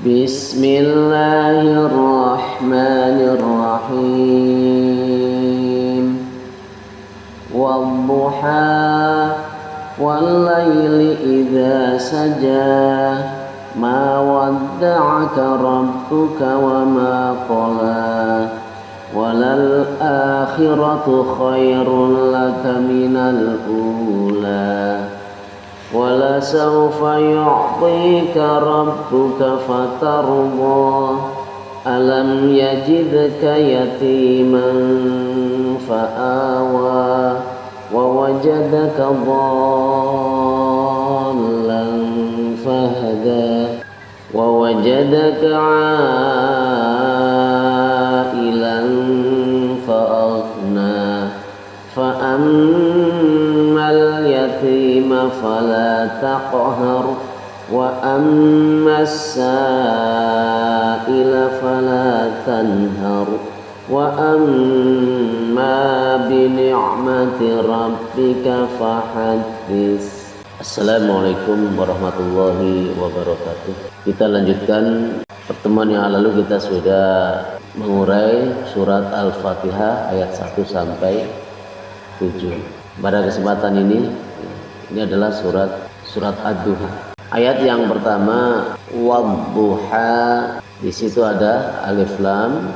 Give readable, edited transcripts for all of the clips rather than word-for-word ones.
Bismillahirrahmanirrahim. Wadduha wallayli idza saja ma wadda'aka rabbuka wa ma qala walal akhiratu khairun laka minal ula wala sawfa yu'tika rabbuka fatarda alam yajidka yatiman fa'awa wa wajadaka dhallan fahada wa wajadaka 'ailan fa'aghna fa'ammal yatima fala taqhar wa ammas sa'ila fala tanhar wa amma bi ni'mati rabbika fahaddits. Assalamualaikum warahmatullahi wabarakatuh. Kita lanjutkan pertemuan yang lalu. Kita sudah mengurai surat Al-Fatihah ayat 1 sampai 7. Pada kesempatan ini adalah surat Ad-Duha. Ayat yang pertama wadduha, di situ ada alif lam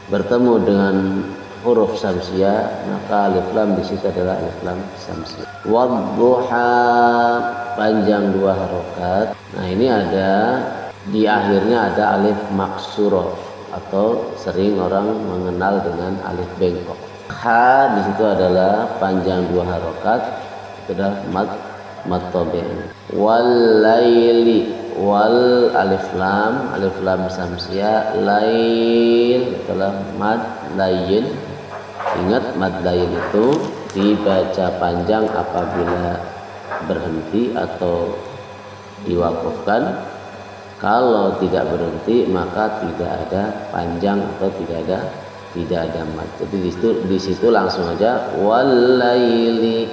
bertemu dengan huruf samsiyah, maka alif lam di situ adalah alif lam samsiyah. Wadduha panjang 2 harokat. Nah, ini ada di akhirnya ada alif maksurah atau sering orang mengenal dengan alif bengkok. Ha di situ adalah panjang 2 harokat, itu adalah mad tabi'i. Wal laili, wal alif lam samsiyah, lail adalah mad lail. Ingat, mad lail itu dibaca panjang apabila berhenti atau diwakufkan. Kalau tidak berhenti maka tidak ada panjang atau tidak ada mad. Jadi di situ langsung aja wal laili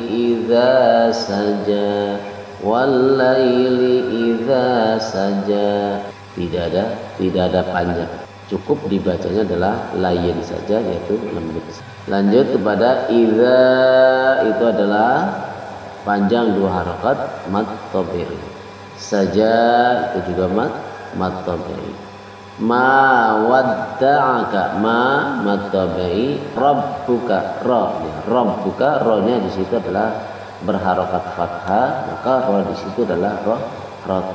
idza saja, wal laili idza saja. Tidak ada panjang. Cukup dibacanya adalah layin saja, yaitu lembut. Lanjut kepada idza, itu adalah panjang 2 harakat mad tabi'i. Saja itu juga mad tabi'i. Ma wadda'aka, mad tabi'i. Rabbuka, rabbuka, ro-nya di situ adalah berharokat fathah, maka ro di situ adalah ro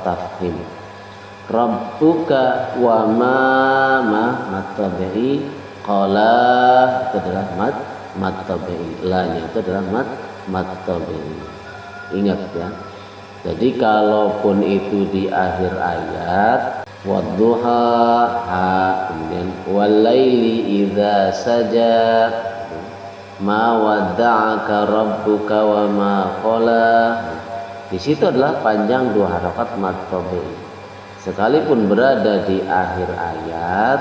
tafkhim. Rabbuka wa mad tabi'i. Qala itu adalah mad tabi'i. La-nya itu adalah mad tabi'i. Ingat ya. Jadi kalaupun itu di akhir ayat wadduha ha, kemudian walaili idza saja ma wadda'aka rabbuka wa ma qala, di situ adalah panjang 2 harakat mad tabi'i. Sekalipun berada di akhir ayat,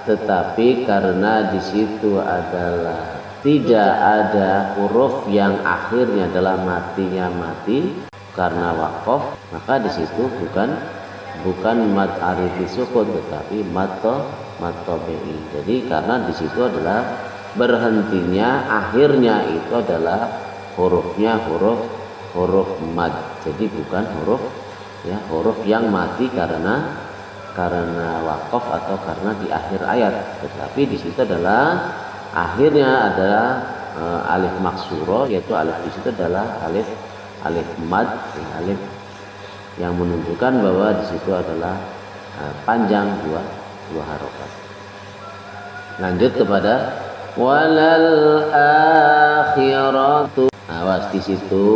tetapi karena di situ adalah tidak ada huruf yang akhirnya adalah matinya mati karena waqaf, maka di situ bukan mad arifi sukun tetapi mad tabi'i. Jadi karena di situ adalah berhentinya akhirnya itu adalah hurufnya huruf mad. Jadi bukan huruf yang mati karena waqaf atau karena di akhir ayat, tetapi di situ adalah akhirnya adalah alif maksurah, yaitu alif di situ adalah alif mad, alif yang menunjukkan bahwa di situ adalah panjang 2 harokat. Lanjut kepada walal akhiratu. Awas, di situ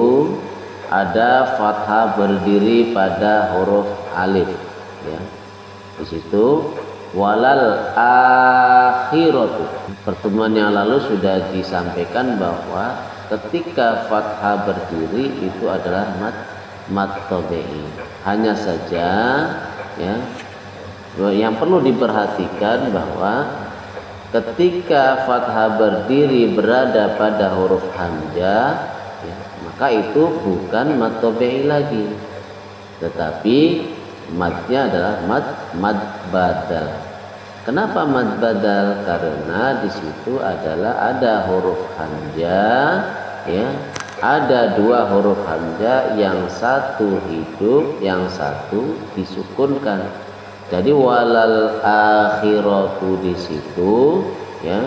ada fathah berdiri pada huruf alif ya. Di situ walal akhiratu. Pertemuan yang lalu sudah disampaikan bahwa ketika fathah berdiri itu adalah mad tabi'i. Hanya saja ya, yang perlu diperhatikan bahwa ketika fathah berdiri berada pada huruf hamzah ya, maka itu bukan mad tabi'i lagi. tetapi madnya adalah mad badal. Kenapa mad badal? Karena di situ adalah ada huruf hamzah, ya, ada dua huruf hamzah, yang satu hidup, yang satu disukunkan. Jadi walal akhiratu di situ, ya,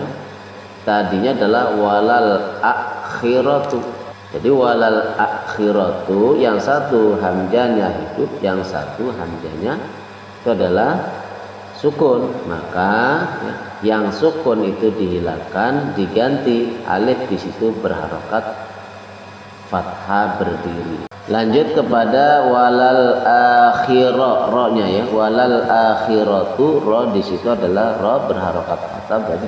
tadinya adalah walal akhiratu. Jadi walal akhiratu, yang satu hamzahnya hidup, yang satu hamzahnya itu adalah sukun. Maka ya, yang sukun itu dihilangkan, diganti alif di situ berharokat fathah berdiri. Lanjut kepada walal akhirah, ro-nya ya, walal akhiratu, ro di situ adalah ro berharokat fathah, berarti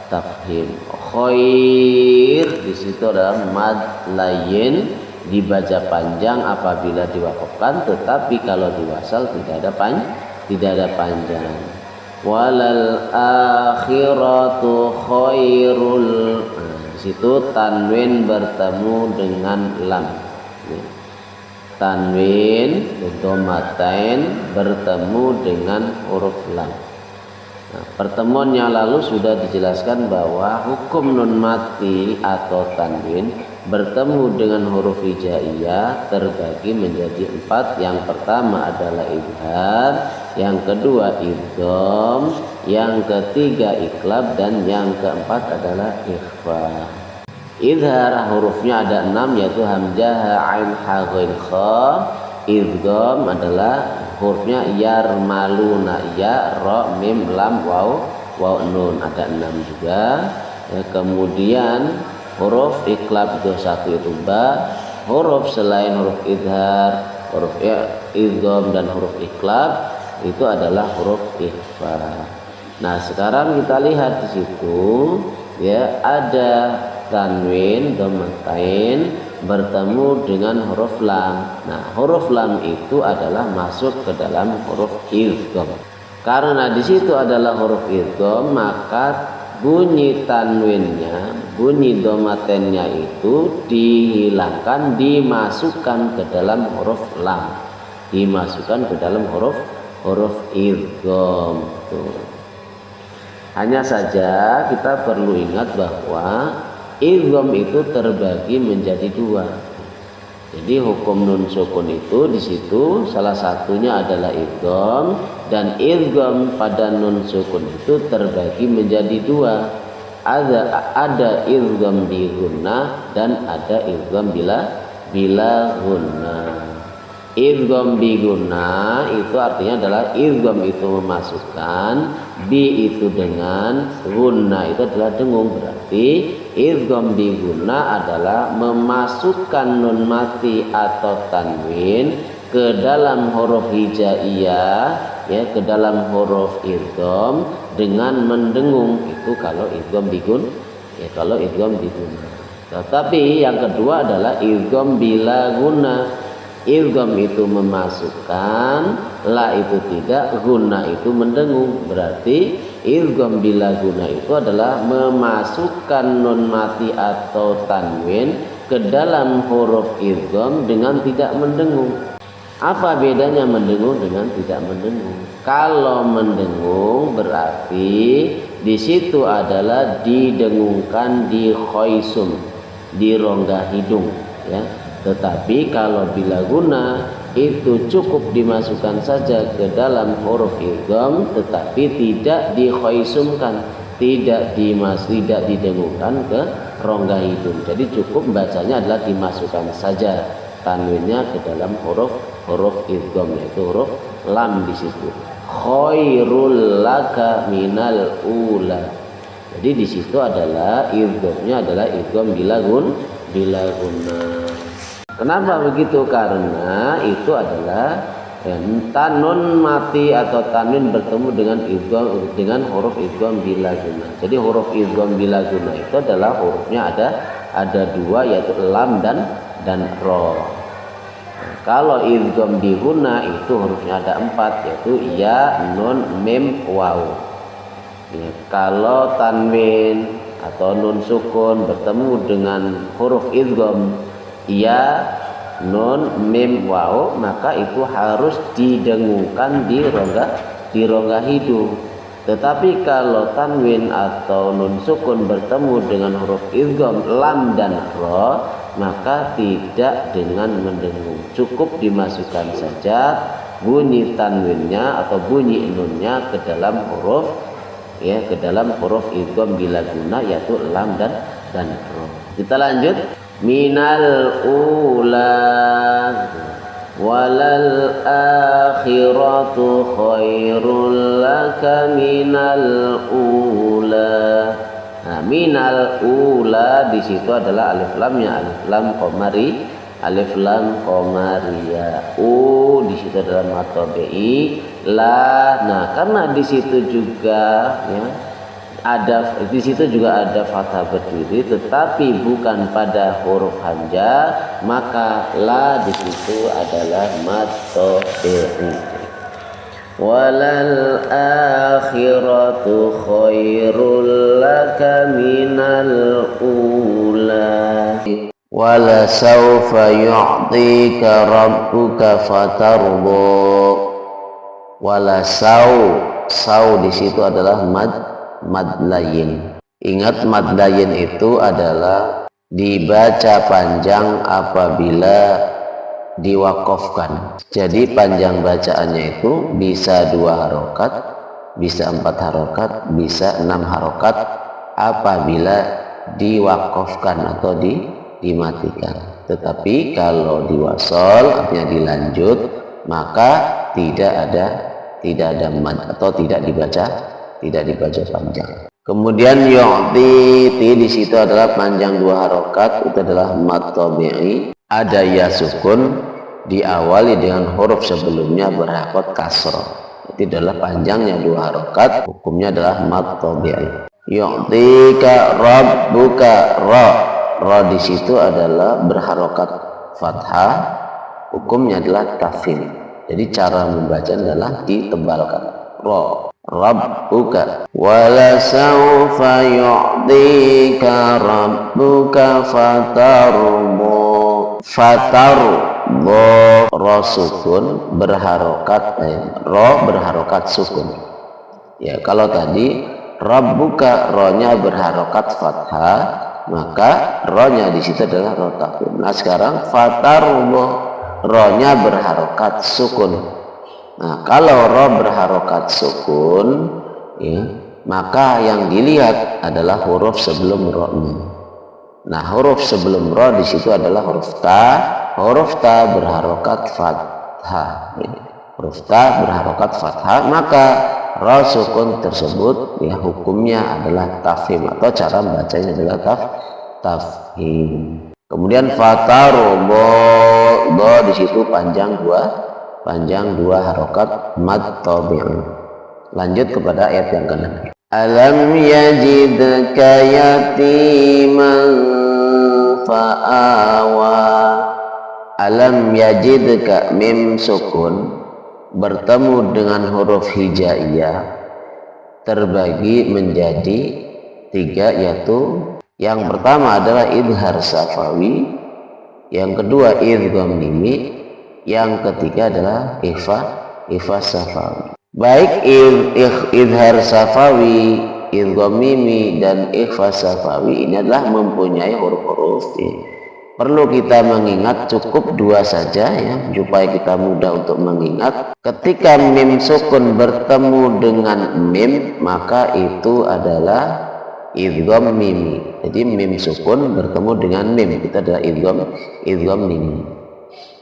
tafhim. Khair di situ adalah mad layin, dibaca panjang apabila diwakafkan, tetapi kalau diwasal tidak ada panjang. Walal akhiratu khairul, di situ tanwin bertemu dengan lam. Tanwin dhammatain bertemu dengan huruf lam. Nah, pertemuan yang lalu sudah dijelaskan bahwa hukum nun mati atau tanwin bertemu dengan huruf hijaiyah terbagi menjadi 4. Yang pertama adalah idhar, yang kedua idgham, yang ketiga iqlab, dan yang keempat adalah ikhfa. Idhar hurufnya ada 6, yaitu hamzah, ain, ha, ghain, kha. Idgham adalah hurufnya yarmaluna, ya, ra, mim, lam, waw, nun, ada 6 juga. Ya, kemudian huruf iqlab itu 1 itu ba. Huruf selain huruf idhar, huruf idgham dan huruf iqlab itu adalah huruf ikhfa. Nah, sekarang kita lihat di situ, ya, ada tanwin dhammatain bertemu dengan huruf lam. Nah, huruf lam itu adalah masuk ke dalam huruf idgham. Karena di situ adalah huruf idgham, maka bunyi tanwinnya, bunyi dhammatennya itu dihilangkan, dimasukkan ke dalam huruf lam, dimasukkan ke dalam huruf idgham. Hanya saja kita perlu ingat bahwa idgham itu terbagi menjadi 2. Jadi hukum nun sukun itu di situ salah satunya adalah idgham, dan idgham pada nun sukun itu terbagi menjadi 2. Ada idgham bi gunnah dan ada idgham bila gunnah. Idgham bi gunnah itu artinya adalah idgham itu memasukkan, bi itu dengan, gunnah itu adalah dengung. Berarti idgham bi gunnah adalah memasukkan nun mati atau tanwin ke dalam huruf hijaiyah, ya, ke dalam huruf idgham dengan mendengung. Itu kalau idgham bi gunnah, ya, kalau idgham bi gunnah. Tetapi yang kedua adalah idgham bila gunnah. Idgham itu memasukkan, la itu tidak, guna itu mendengung. Berarti idgham bila guna itu adalah memasukkan nun mati atau tanwin ke dalam huruf idgham dengan tidak mendengung. Apa bedanya mendengung dengan tidak mendengung? Kalau mendengung berarti di situ adalah didengungkan di khoisum, di rongga hidung, ya. Tetapi kalau bila guna itu cukup dimasukkan saja ke dalam huruf idgham, tetapi tidak dikhoisumkan, tidak didengungkan ke rongga hidung. Jadi cukup bacanya adalah dimasukkan saja tanwinnya ke dalam huruf idgham, yaitu huruf lam di situ. Khairul laka minal ula. Jadi di situ adalah idghamnya adalah idgham bila guna. Kenapa begitu? Karena itu adalah tanun mati atau tanwin bertemu dengan huruf idgham bila guna. Jadi huruf idgham bila guna itu adalah hurufnya ada 2, yaitu lam dan ro. Nah, kalau idgham bi guna itu hurufnya ada 4, yaitu ya, nun, mim, waw. Ya, kalau tanwin atau nun sukun bertemu dengan huruf idgham ya, nun, mim, waw, maka itu harus didengungkan di rongga hidung. Tetapi kalau tanwin atau nun sukun bertemu dengan huruf idgham lam dan ra, maka tidak dengan mendengung, cukup dimasukkan saja bunyi tanwinnya atau bunyi nunnya ke dalam huruf idgham bila guna, yaitu lam dan ra. Kita lanjut. Minal ula walal akhiratu khairul laka minal ula. Nah, minal ula di situ adalah alif lamnya, alif lam qamari, alif lam qamariyah. Di situ adalah mad tabi'i. La, nah karena di situ juga ya di situ juga ada fathah berdiri, tetapi bukan pada huruf hamzah, maka la di situ adalah mad tabi'i. Walal akhiratu khairul laka minal ula wala sawfa yu'tika rabbuka fatarda. Wala saw di situ adalah mad layin. Ingat, mad layin itu adalah dibaca panjang apabila diwakofkan. Jadi panjang bacaannya itu bisa 2 harokat, bisa 4 harokat, bisa 6 harokat apabila diwakofkan atau dimatikan. Tetapi kalau diwasol artinya dilanjut, maka tidak ada mad atau tidak dibaca panjang. Kemudian yu'ti di situ adalah panjang 2 harokat, itu adalah mad tabi'i. Ada ya sukun diawali dengan huruf sebelumnya berharokat kasrah. Itu adalah panjangnya 2 harokat, hukumnya adalah mad tabi'i. Yu'tika rabbuka ra di situ adalah berharokat fathah, hukumnya adalah tafkhim. Jadi cara membaca adalah ditebalkan. Ra rabbuka wala sawfa yu'tika rabbuka fatarbu. Ra sukun berharokat ra berharokat sukun. Ya, kalau tadi rabbuka ra-nya berharokat fathah, maka ra-nya di situ adalah ra tafkhim. Nah, sekarang fatarbu ra-nya berharokat sukun. Nah, kalau ra berharokat sukun, ya, maka yang dilihat adalah huruf sebelum ra-nya. Nah, huruf sebelum ra di situ adalah huruf ta. Huruf ta berharokat fathah. Huruf ta berharokat fathah, maka ra sukun tersebut ya hukumnya adalah tafkhim, atau cara membacanya adalah tafkhim. Kemudian fatarubo di situ panjang dua harokat mad tabi'i. Lanjut kepada ayat yang ke-6. Alam yajidka yatiman fa'awa. Alam yajidka mim sukun bertemu dengan huruf hijaiyah terbagi menjadi 3, yaitu yang pertama adalah idhar safawi, yang kedua idgham mimi, yang ketiga adalah ikhfa safawi. Baik idhar safawi, idgham mimi, dan ikhfa safawi ini adalah mempunyai huruf-huruf. Perlu kita mengingat cukup 2 saja ya, supaya kita mudah untuk mengingat. Ketika mim sukun bertemu dengan mim, maka itu adalah idgham mimi. Jadi mim sukun bertemu dengan mim, itu adalah idgham mimi.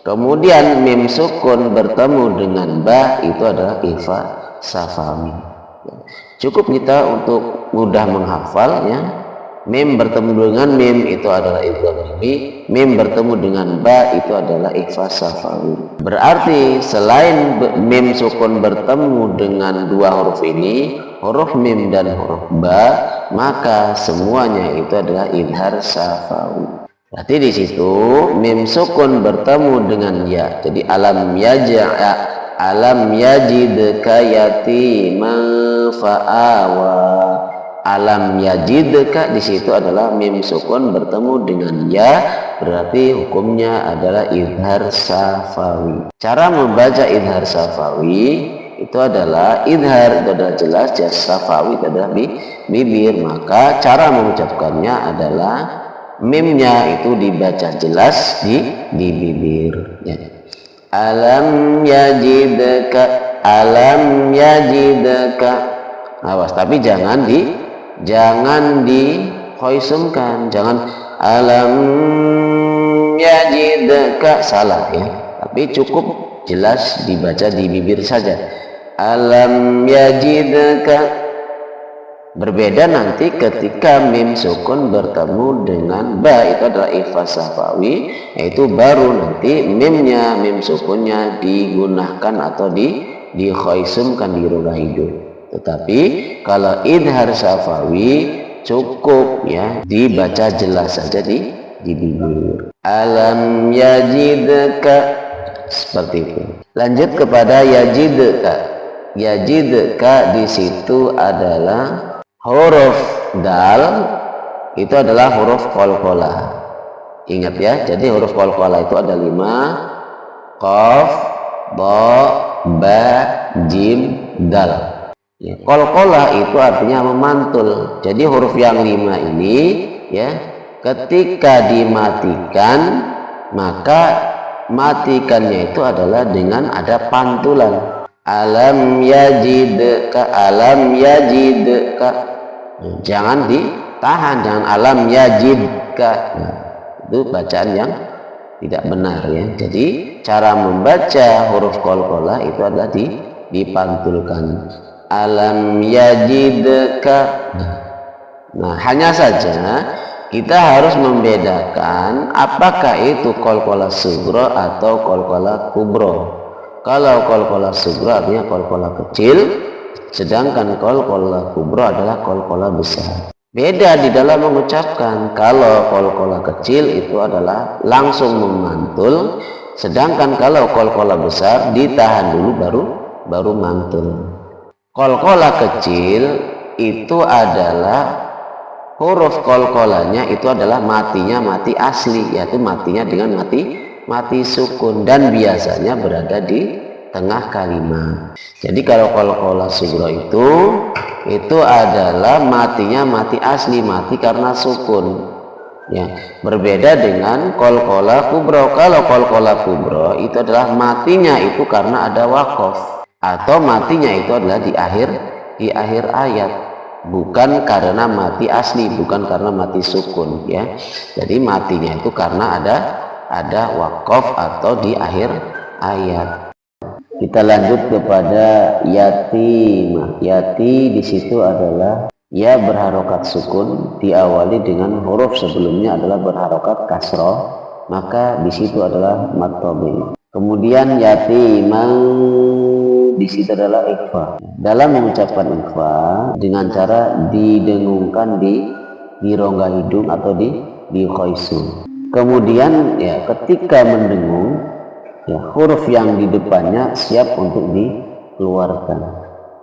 Kemudian mim sukun bertemu dengan ba, itu adalah ikhfa safawi. Cukup kita untuk mudah menghafal ya. Mim bertemu dengan mim itu adalah idgham mimi, mim bertemu dengan ba itu adalah ikhfa safawi. Berarti selain mim sukun bertemu dengan 2 huruf ini, huruf mim dan huruf ba, maka semuanya itu adalah idhar safawi. Berarti di situ mim sukun bertemu dengan ya. Jadi alam yajidka yatiman fa'awa. alam yajidka di situ adalah mim sukun bertemu dengan ya, berarti hukumnya adalah idhar safawi. Cara membaca idhar safawi itu adalah idhar itu adalah jelas, jas safawi itu adalah bibir, maka cara mengucapkannya adalah mimnya itu dibaca jelas di bibir ya. Alam yajidka, alam yajidka, awas tapi jangan dikhoisumkan, jangan alam yajidka, salah ya, tapi cukup jelas dibaca di bibir saja, alam yajidka. Berbeda nanti ketika mim sukun bertemu dengan ba, itu adalah ikhfa safawi, yaitu baru nanti mimnya, mim sukunnya digunakan atau dikhoisumkan di rongga hidung. Tetapi kalau idhar safawi cukup ya dibaca jelas saja di bibir. Alam yajidka, seperti itu. Lanjut kepada yajidka. Yajidka di situ adalah huruf dal, itu adalah huruf qalqalah. Ingat ya, jadi huruf qalqalah itu ada 5, qaf, ba, ba, jim, dal. Ya, qalqalah itu artinya memantul. Jadi huruf yang 5 ini ya, ketika dimatikan maka matikannya itu adalah dengan ada pantulan. Alam yajidka, alam yajidka. Jangan ditahan, jangan alam yajidka. Nah, itu bacaan yang tidak benar ya. Jadi cara membaca huruf qalqalah itu adalah dipantulkan. Alam yajidka. Nah, hanya saja kita harus membedakan apakah itu qalqalah sughra atau qalqalah kubra. Kalau qalqalah sughra artinya qalqalah kecil, sedangkan qalqalah kubra adalah qalqalah besar. Beda di dalam mengucapkan. Kalau qalqalah kecil itu adalah langsung memantul, sedangkan kalau qalqalah besar ditahan dulu baru mantul. Qalqalah kecil itu adalah huruf qalqalahnya itu adalah matinya mati asli, yaitu matinya dengan mati sukun, dan biasanya berada di tengah kalimat. Jadi kalau qalqalah sughra itu adalah matinya mati asli, mati karena sukun ya. Berbeda dengan qalqalah kubra. Kalau qalqalah kubra itu adalah matinya itu karena ada waqaf, atau matinya itu adalah di akhir ayat, bukan karena mati asli, bukan karena mati sukun ya. Jadi matinya itu karena ada waqaf atau di akhir ayat. Kita lanjut kepada yatimah. Yati di situ adalah ya berharokat sukun, diawali dengan huruf sebelumnya adalah berharokat kasroh, maka di situ adalah mad tabi'i. Kemudian yatimah di situ adalah ikhfa. Dalam mengucapkan ikhfa dengan cara didengungkan di rongga hidung atau di khoisum. Kemudian ya ketika mendengung ya huruf yang di depannya siap untuk dikeluarkan.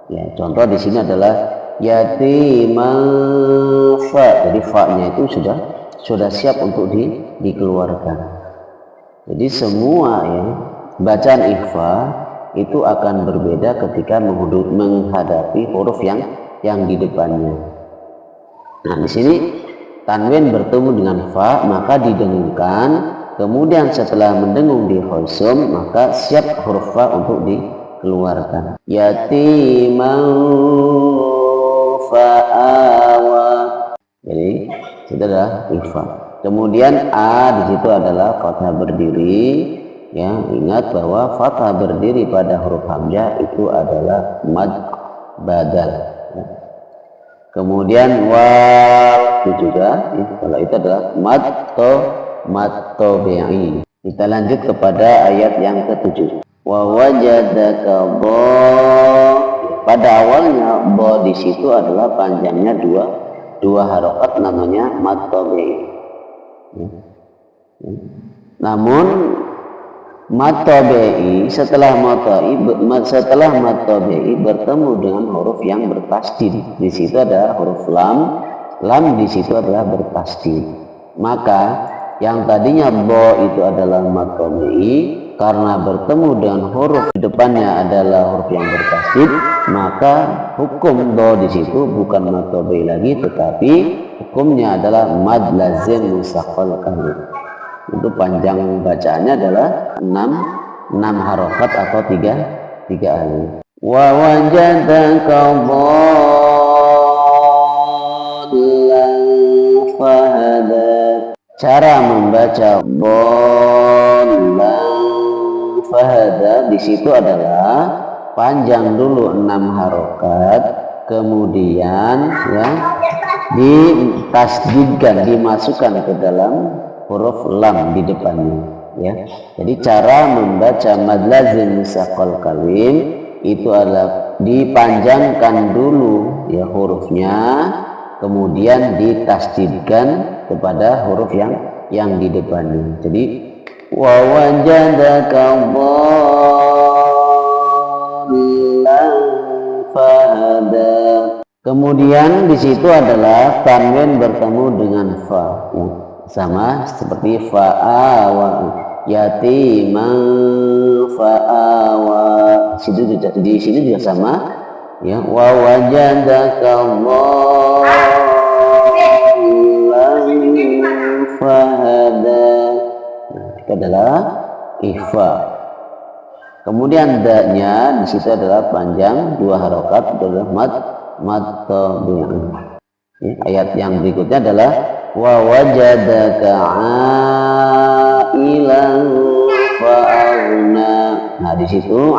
Ya contoh di sini adalah yatimah fa. Jadi fa-nya itu sudah siap untuk dikeluarkan. Jadi semua ya bacaan ikhfa itu akan berbeda ketika menghadapi huruf yang di depannya. Nah, di sini tanwin bertemu dengan fa, maka didengungkan. Kemudian setelah mendengung di khoisum, maka siap huruf fa untuk dikeluarkan. Yatimau fa'awa. Jadi itu adalah ikhfa. Kemudian a di situ adalah fathah berdiri. Ya, ingat bahwa fathah berdiri pada huruf hamzah itu adalah mad badal. Ya. Kemudian waw itu juga, ya, kalau itu adalah mad tabi'i. Kita lanjut kepada ayat yang ke-7. Wa wajadaka dha. Pada awalnya ba di situ adalah panjangnya dua harokat, namanya mad tabi'i. Ya. Ya. Namun Mad tabi'i setelah mad tabi'i bertemu dengan huruf yang bertasdid. Di situ ada huruf lam, lam di situ adalah bertasdid. Maka yang tadinya bo itu adalah mad tabi'i, karena bertemu dengan huruf di depannya adalah huruf yang bertasdid, maka hukum do di situ bukan mad tabi'i lagi, tetapi hukumnya adalah mad lazim musaqqal kalim. Itu panjang bacaannya adalah 6 harokat atau 3 alif. Wa wajadaka dhallan fahada. Cara membaca dhallan fahada di situ adalah panjang dulu 6 harokat, kemudian ya ditasdidkan, dimasukkan ke dalam huruf lam di depannya, ya. Jadi cara membaca mad lazim musaqqal kalim itu adalah dipanjangkan dulu ya hurufnya, kemudian ditasdidkan kepada huruf yang di depannya. Jadi wa wajadaka dhallan fahada. Kemudian di situ adalah tanwin bertemu dengan fa, ya. Sama seperti fa'awa, yatiman fa'awa. Di sini juga sama, ya. Wa wajadaka dhallan fahada. Nah, itu adalah ikhfa. Kemudian da-nya di situ adalah panjang 2 harokat, adalah mad tabi'i. Ya, ayat yang berikutnya adalah wa wajadaka ailan fa'aghna. Nah, di situ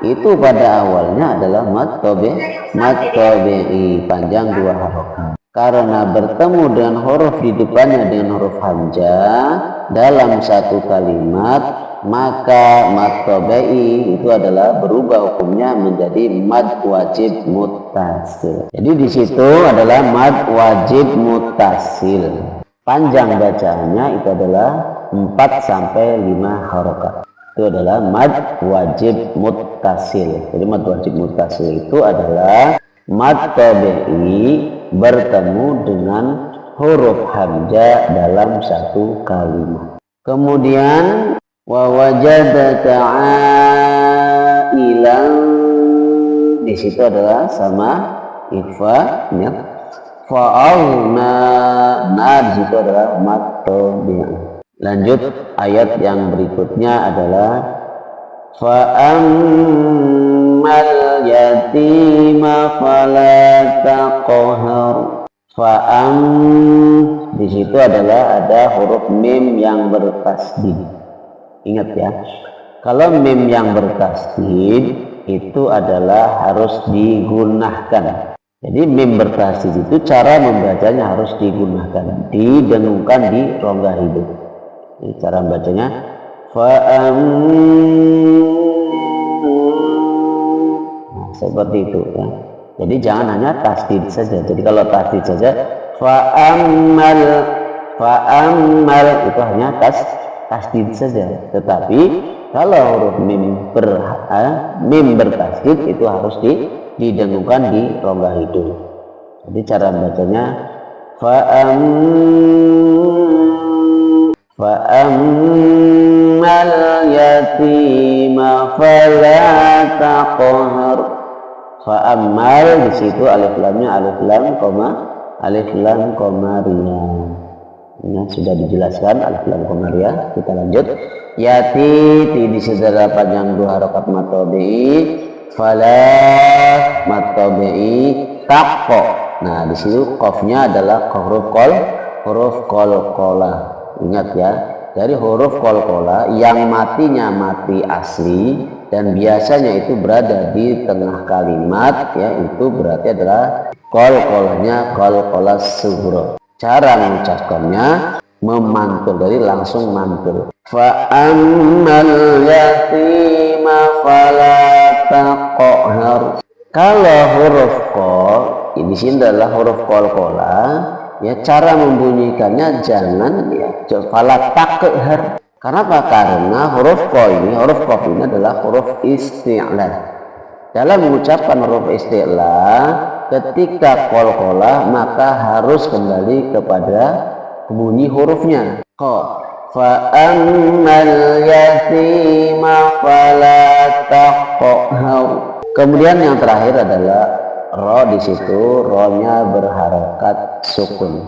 itu pada awalnya adalah mad tabi'i panjang 2 harokat. Karena bertemu dengan huruf di depannya dengan huruf hamzah dalam satu kalimat, maka mad tabi'i itu adalah berubah hukumnya menjadi mad wajib muttasil. Jadi di situ adalah mad wajib muttasil. Panjang bacaannya itu adalah 4 sampai 5 harokat. Itu adalah mad wajib muttasil. Jadi mad wajib muttasil itu adalah mad tabi'i bertemu dengan huruf hamzah dalam satu kalimat. Kemudian wa wajadaka ailan, di situ adalah sama ikhfa, ya. Fa'alna, nah di situ adalah mad tabi'i. Lanjut ayat yang berikutnya adalah fa'ammal yatima fala taqhar. Fa'am di situ adalah ada huruf mim yang bertasdid. Ingat ya, kalau mim yang bertasdid itu adalah harus digunakan. Jadi mim bertasdid itu cara membacanya harus digunakan, didengungkan di rongga hidung. Ini cara membacanya fa'am. Nah, seperti itu ya. Jadi jangan hanya tasdid saja. Jadi kalau tasdid saja fa'ammal itu hanya tasdid saja. Tetapi kalau huruf mim bertasdid itu harus didengungkan di rongga hidung. Jadi cara membacanya fa'ammal yatima fala taqhar. Fa'ammal di situ alif lamnya alif lam koma ria. Ini sudah dijelaskan alif lam koma ria. Kita lanjut. Yati di situ adalah panjang 2 harokat mad tabi'i. Fala mad tabi'i taqo. Nah, di situ qafnya adalah huruf qalqalah. Ingat ya, dari huruf qalqalah yang matinya mati asli dan biasanya itu berada di tengah kalimat, ya, itu berarti adalah qalqalahnya qalqalah sughra. Cara mengucapkannya memantul, dari langsung mantul. Fa'ammal yatima fala taqhar. Kalau huruf qal di sini adalah huruf qalqalah, ya, cara membunyikannya jangan ya fala taqhar. Kenapa? Karena huruf qaf ini adalah huruf isti'la. Dalam mengucapkan huruf isti'la, ketika qalqalah maka harus kembali kepada bunyi hurufnya. Qa. Fa ammal yatima fala taqhar. Kemudian yang terakhir adalah ra. Di situ ra-nya berharokat sukun.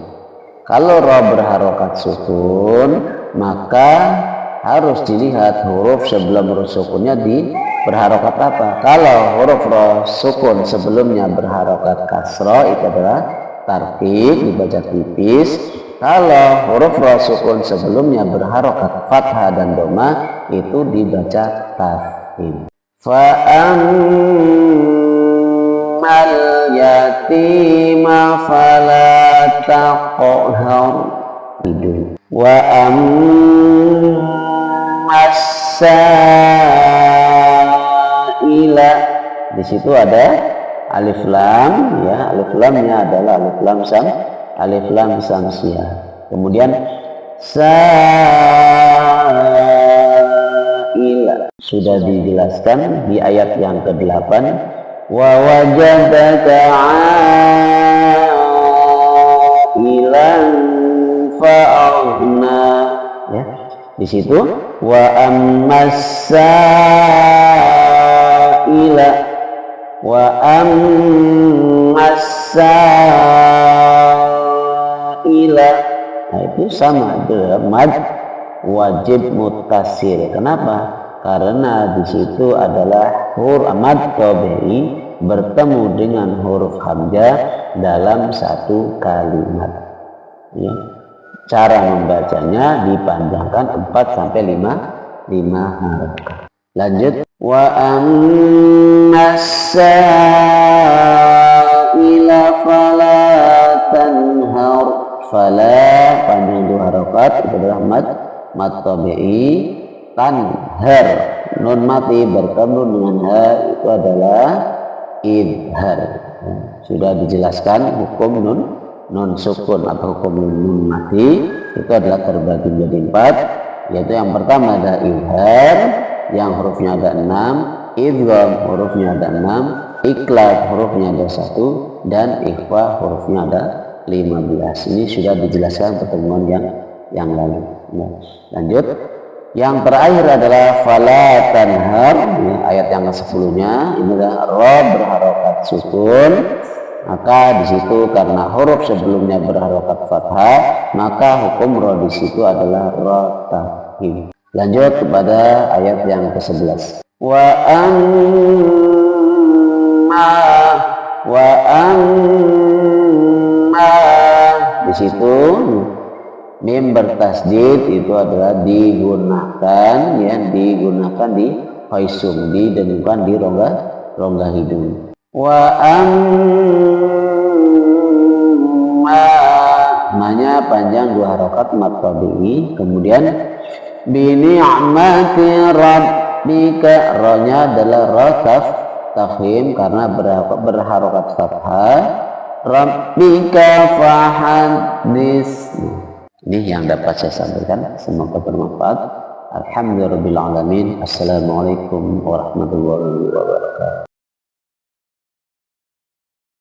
Kalau ra berharokat sukun, maka harus dilihat huruf sebelum huruf sukunnya di berharokat apa. Kalau huruf ra sukun sebelumnya berharokat kasroh, itu adalah tarqiq, dibaca tipis. Kalau huruf ra sukun sebelumnya berharokat fathah dan dhamma, itu dibaca tafkhim. Fa ammal yatima fala taqhar. Wa ammas sa'ila. Di situ ada alif lam, ya, alif lamnya adalah alif lam samsiah. Kemudian sa'ila sudah dijelaskan di ayat yang ke-8. Wa wajadaka 'ailan fa'aghna, ya. Di situ wa ammas sa'ila nah itu sama, itu mad wajib muttasil. Kenapa? Karena di situ adalah huruf mad tabi'i bertemu dengan huruf hamzah dalam satu kalimat, ya. Cara membacanya dipanjangkan 4 sampai 5 harokat. Lanjut. Wa ammas sa'ila fala tanhar. Fala panjang 2 harokat, itu adalah mad tabi'i. Tanhar nun mati bertemu dengan ha, itu adalah idhar. Sudah dijelaskan hukum nun sukun atau hukum nun mati itu adalah terbagi menjadi 4, yaitu yang pertama ada idhar yang hurufnya ada 6, idgham hurufnya ada 6, iqlab hurufnya ada 1, dan ikhfa hurufnya ada 15. Ini sudah dijelaskan pertemuan yang lalu. Nah, lanjut. Yang terakhir adalah fala tanhar, ya, ayat yang ke-10-nya. Ini adalah ra berharokat sukun. Maka di situ karena huruf sebelumnya berharokat fathah, maka hukum ra di situ adalah ra tafkhim. Lanjut kepada ayat yang ke-11. Wa amma di situ mim bertasdid itu adalah digunakan, ya, digunakan di faisum, didengukan di rongga hidung. Wa amma manya panjang 2 harokat mad tabi'i. Kemudian bi ni'mati rabbika, ra-nya adalah ra tafkhim karena berharokat fathah. Rabbika fahadis. Ini yang dapat saya sampaikan, semoga bermanfaat. Alhamdulillahirabbil alamin. Assalamualaikum warahmatullahi wabarakatuh.